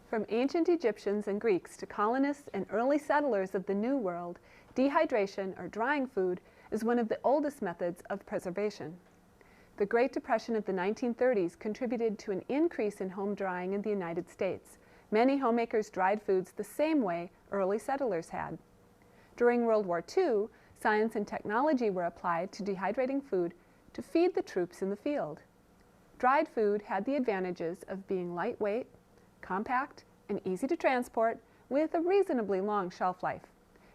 From ancient Egyptians and Greeks to colonists and early settlers of the New World, dehydration, or drying food, is one of the oldest methods of preservation. The Great Depression of the 1930s contributed to an increase in home drying in the United States. Many homemakers dried foods the same way early settlers had. During World War II, science and technology were applied to dehydrating food to feed the troops in the field. Dried food had the advantages of being lightweight, compact, and easy to transport, with a reasonably long shelf life.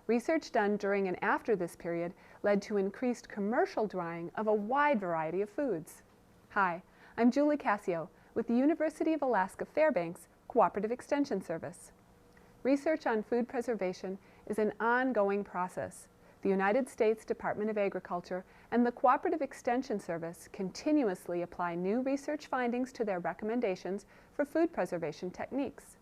Research done during and after this period led to increased commercial drying of a wide variety of foods. Hi, I'm Julie Cassio with the University of Alaska Fairbanks Cooperative Extension Service. Research on food preservation is an ongoing process. The United States Department of Agriculture and the Cooperative Extension Service continuously apply new research findings to their recommendations for food preservation techniques.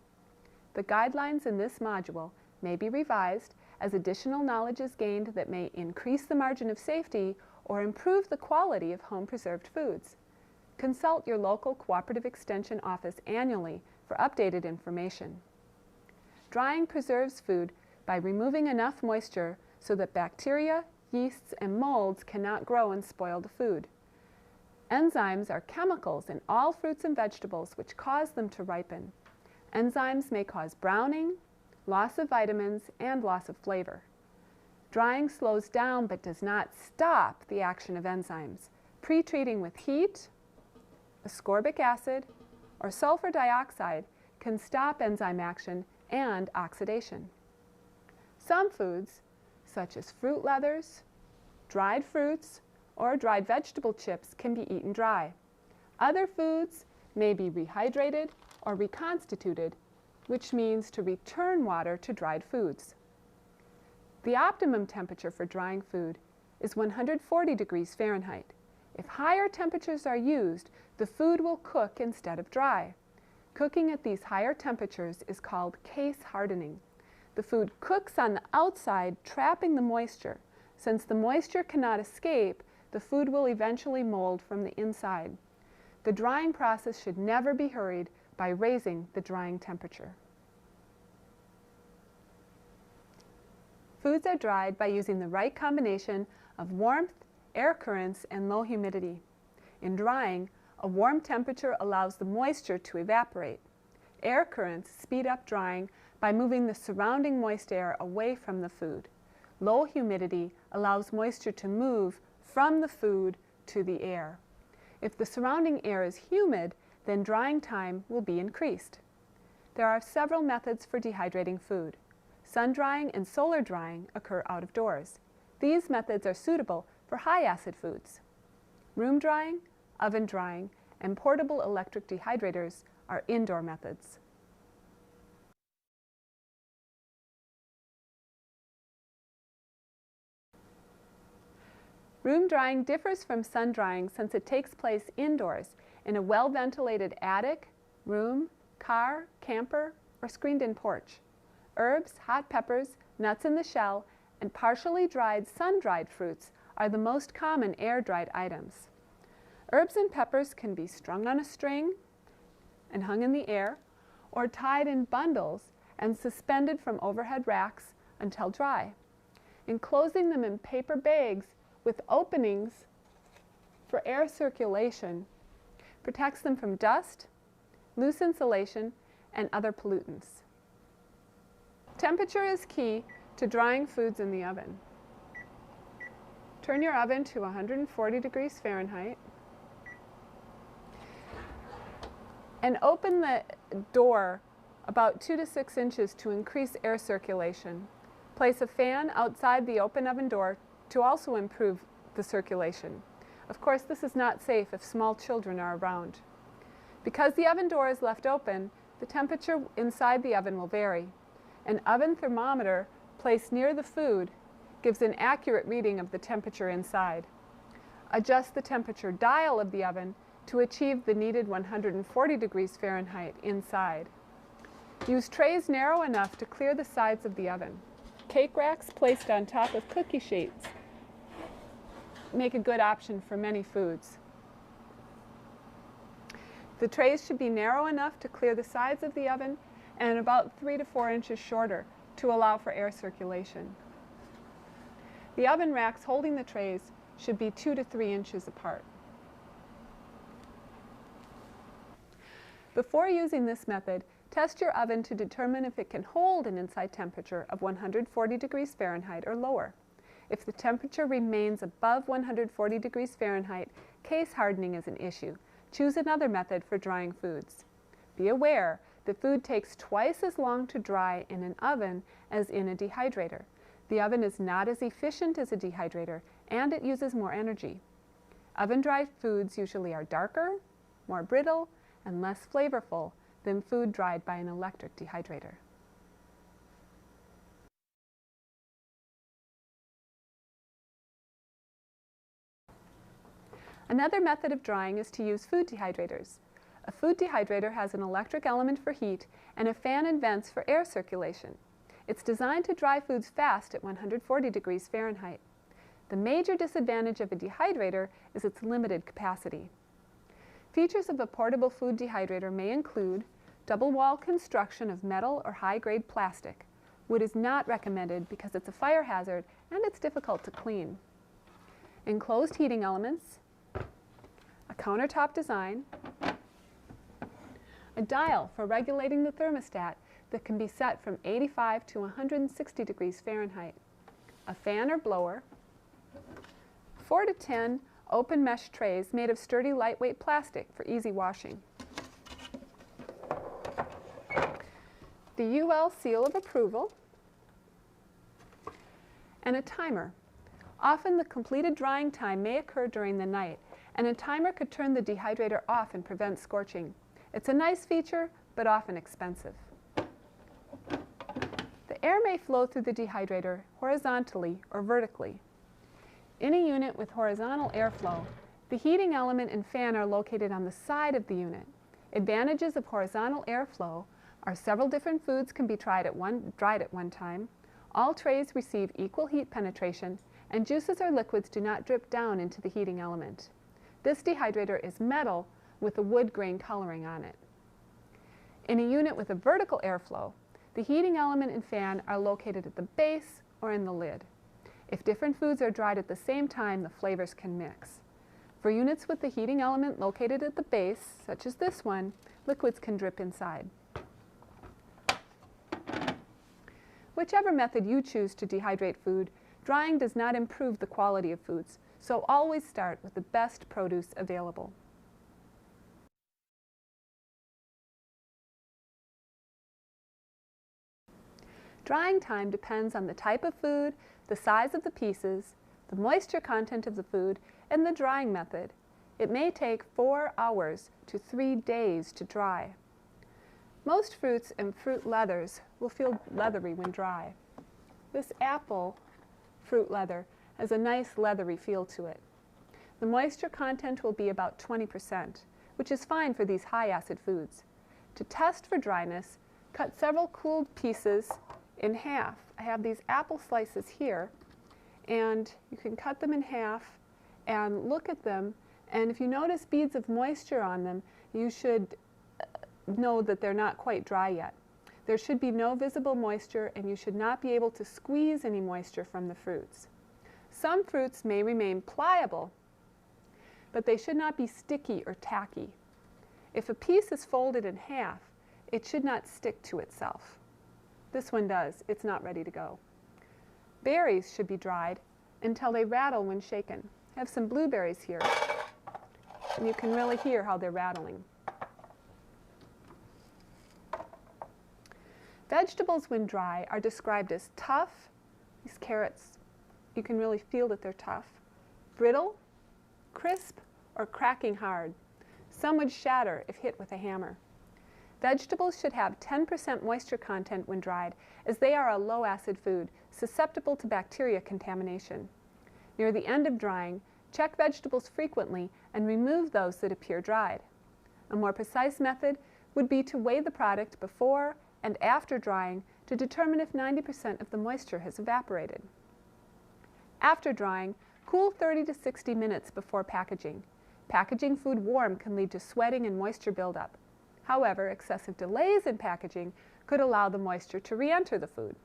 The guidelines in this module may be revised as additional knowledge is gained that may increase the margin of safety or improve the quality of home-preserved foods. Consult your local Cooperative Extension office annually for updated information. Drying preserves food by removing enough moisture so that bacteria, yeasts, and molds cannot grow and spoil the food. Enzymes are chemicals in all fruits and vegetables which cause them to ripen. Enzymes may cause browning, loss of vitamins, and loss of flavor. Drying slows down but does not stop the action of enzymes. Pre-treating with heat, ascorbic acid, or sulfur dioxide can stop enzyme action and oxidation. Some foods, such as fruit leathers, dried fruits, or dried vegetable chips, can be eaten dry. Other foods may be rehydrated or reconstituted, which means to return water to dried foods. The optimum temperature for drying food is 140 degrees Fahrenheit. If higher temperatures are used, the food will cook instead of dry. Cooking at these higher temperatures is called case hardening. The food cooks on the outside, trapping the moisture. Since the moisture cannot escape, the food will eventually mold from the inside. The drying process should never be hurried by raising the drying temperature. Foods are dried by using the right combination of warmth, air currents, and low humidity. In drying, a warm temperature allows the moisture to evaporate. Air currents speed up drying by moving the surrounding moist air away from the food. Low humidity allows moisture to move from the food to the air. If the surrounding air is humid, then drying time will be increased. There are several methods for dehydrating food. Sun drying and solar drying occur out of doors. These methods are suitable for high-acid foods. Room drying, oven drying, and portable electric dehydrators are indoor methods. Room drying differs from sun drying since it takes place indoors in a well-ventilated attic, room, car, camper, or screened-in porch. Herbs, hot peppers, nuts in the shell, and partially dried sun-dried fruits are the most common air-dried items. Herbs and peppers can be strung on a string and hung in the air, or tied in bundles and suspended from overhead racks until dry. Enclosing them in paper bags with openings for air circulation protects them from dust, loose insulation, and other pollutants. Temperature is key to drying foods in the oven. Turn your oven to 140 degrees Fahrenheit and open the door about 2 to 6 inches to increase air circulation. Place a fan outside the open oven door to also improve the circulation. Of course, this is not safe if small children are around. Because the oven door is left open, the temperature inside the oven will vary. An oven thermometer placed near the food gives an accurate reading of the temperature inside. Adjust the temperature dial of the oven to achieve the needed 140 degrees Fahrenheit inside. Use trays narrow enough to clear the sides of the oven. Cake racks placed on top of cookie sheets make a good option for many foods. The trays should be narrow enough to clear the sides of the oven and about 3 to 4 inches shorter to allow for air circulation. The oven racks holding the trays should be 2 to 3 inches apart. Before using this method, test your oven to determine if it can hold an inside temperature of 140 degrees Fahrenheit or lower. If the temperature remains above 140 degrees Fahrenheit, case hardening is an issue. Choose another method for drying foods. Be aware that food takes twice as long to dry in an oven as in a dehydrator. The oven is not as efficient as a dehydrator, and it uses more energy. Oven-dried foods usually are darker, more brittle, and less flavorful than food dried by an electric dehydrator. Another method of drying is to use food dehydrators. A food dehydrator has an electric element for heat and a fan and vents for air circulation. It's designed to dry foods fast at 140 degrees Fahrenheit. The major disadvantage of a dehydrator is its limited capacity. Features of a portable food dehydrator may include double wall construction of metal or high-grade plastic. Wood is not recommended because it's a fire hazard and it's difficult to clean. Enclosed heating elements, a countertop design, a dial for regulating the thermostat that can be set from 85 to 160 degrees Fahrenheit, a fan or blower, 4 to 10 open mesh trays made of sturdy lightweight plastic for easy washing, the UL seal of approval, and a timer. Often the completed drying time may occur during the night, and a timer could turn the dehydrator off and prevent scorching. It's a nice feature, but often expensive. The air may flow through the dehydrator horizontally or vertically. In a unit with horizontal airflow, the heating element and fan are located on the side of the unit. Advantages of horizontal airflow are several different foods can be dried at one time, all trays receive equal heat penetration, and juices or liquids do not drip down into the heating element. This dehydrator is metal with a wood grain coloring on it. In a unit with a vertical airflow, the heating element and fan are located at the base or in the lid. If different foods are dried at the same time, the flavors can mix. For units with the heating element located at the base, such as this one, liquids can drip inside. Whichever method you choose to dehydrate food, drying does not improve the quality of foods, so always start with the best produce available. Drying time depends on the type of food, the size of the pieces, the moisture content of the food, and the drying method. It may take 4 hours to 3 days to dry. Most fruits and fruit leathers will feel leathery when dry. This apple fruit leather has a nice leathery feel to it. The moisture content will be about 20%, which is fine for these high acid foods. To test for dryness, cut several cooled pieces in half. I have these apple slices here, and you can cut them in half and look at them, and if you notice beads of moisture on them, you should know that they're not quite dry yet. There should be no visible moisture, and you should not be able to squeeze any moisture from the fruits. Some fruits may remain pliable, but they should not be sticky or tacky. If a piece is folded in half, it should not stick to itself. This one does. It's not ready to go. Berries should be dried until they rattle when shaken. I have some blueberries here, and you can really hear how they're rattling. Vegetables, when dry, are described as tough. These carrots, you can really feel that they're tough. Brittle, crisp, or cracking hard. Some would shatter if hit with a hammer. Vegetables should have 10% moisture content when dried, as they are a low-acid food, susceptible to bacteria contamination. Near the end of drying, check vegetables frequently and remove those that appear dried. A more precise method would be to weigh the product before and after drying to determine if 90% of the moisture has evaporated. After drying, cool 30 to 60 minutes before packaging. Packaging food warm can lead to sweating and moisture buildup. However, excessive delays in packaging could allow the moisture to re-enter the food.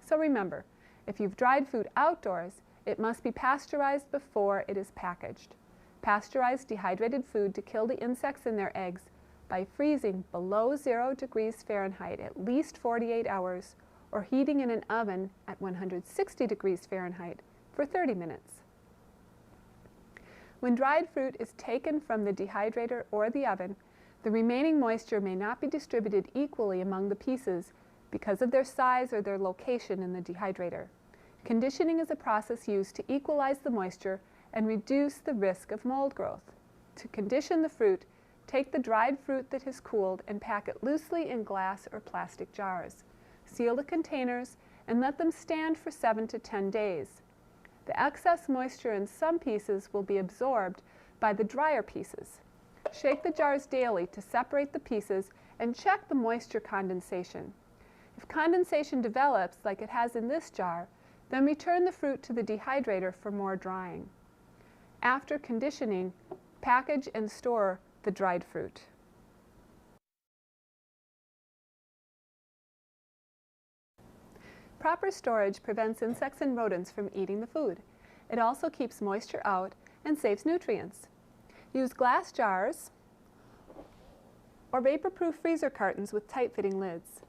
So remember, if you've dried food outdoors, it must be pasteurized before it is packaged. Pasteurized dehydrated food to kill the insects in their eggs by freezing below 0 degrees Fahrenheit at least 48 hours or heating in an oven at 160 degrees Fahrenheit for 30 minutes. When dried fruit is taken from the dehydrator or the oven, the remaining moisture may not be distributed equally among the pieces because of their size or their location in the dehydrator. Conditioning is a process used to equalize the moisture and reduce the risk of mold growth. To condition the fruit, take the dried fruit that has cooled and pack it loosely in glass or plastic jars. Seal the containers and let them stand for 7 to 10 days. The excess moisture in some pieces will be absorbed by the drier pieces. Shake the jars daily to separate the pieces and check the moisture condensation. If condensation develops, like it has in this jar, then return the fruit to the dehydrator for more drying. After conditioning, package and store the dried fruit. Proper storage prevents insects and rodents from eating the food. It also keeps moisture out and saves nutrients. Use glass jars or vapor-proof freezer cartons with tight-fitting lids.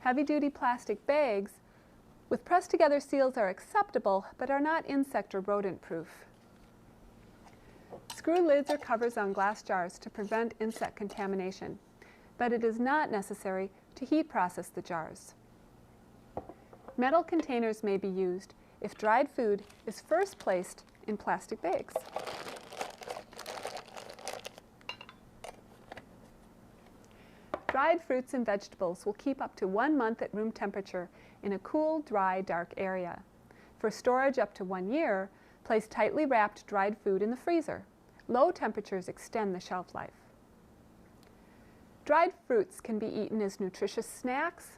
Heavy-duty plastic bags with pressed-together seals are acceptable but are not insect or rodent-proof. Screw lids or covers on glass jars to prevent insect contamination, but it is not necessary to heat process the jars. Metal containers may be used if dried food is first placed in plastic bags. Dried fruits and vegetables will keep up to 1 month at room temperature in a cool, dry, dark area. For storage up to 1 year, place tightly wrapped dried food in the freezer. Low temperatures extend the shelf life. Dried fruits can be eaten as nutritious snacks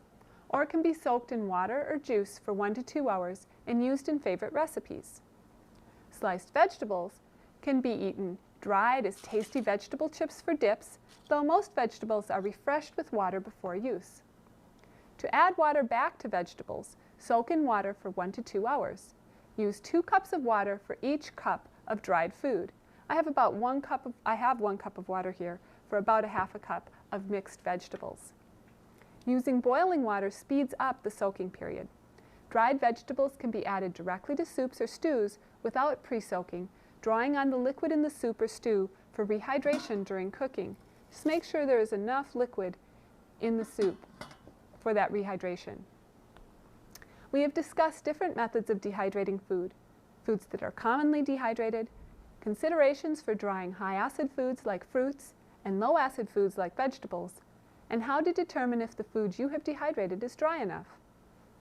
or can be soaked in water or juice for 1 to 2 hours and used in favorite recipes. Sliced vegetables can be eaten dried as tasty vegetable chips for dips, though most vegetables are refreshed with water before use. To add water back to vegetables, soak in water for 1 to 2 hours. Use 2 cups of water for each cup of dried food. I have 1 cup of water here for about 1/2 cup of mixed vegetables. Using boiling water speeds up the soaking period. Dried vegetables can be added directly to soups or stews without pre-soaking, drawing on the liquid in the soup or stew for rehydration during cooking. Just make sure there is enough liquid in the soup for that rehydration. We have discussed different methods of dehydrating food, foods that are commonly dehydrated, considerations for drying high-acid foods like fruits and low-acid foods like vegetables, and how to determine if the food you have dehydrated is dry enough.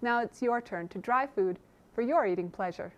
Now it's your turn to dry food for your eating pleasure.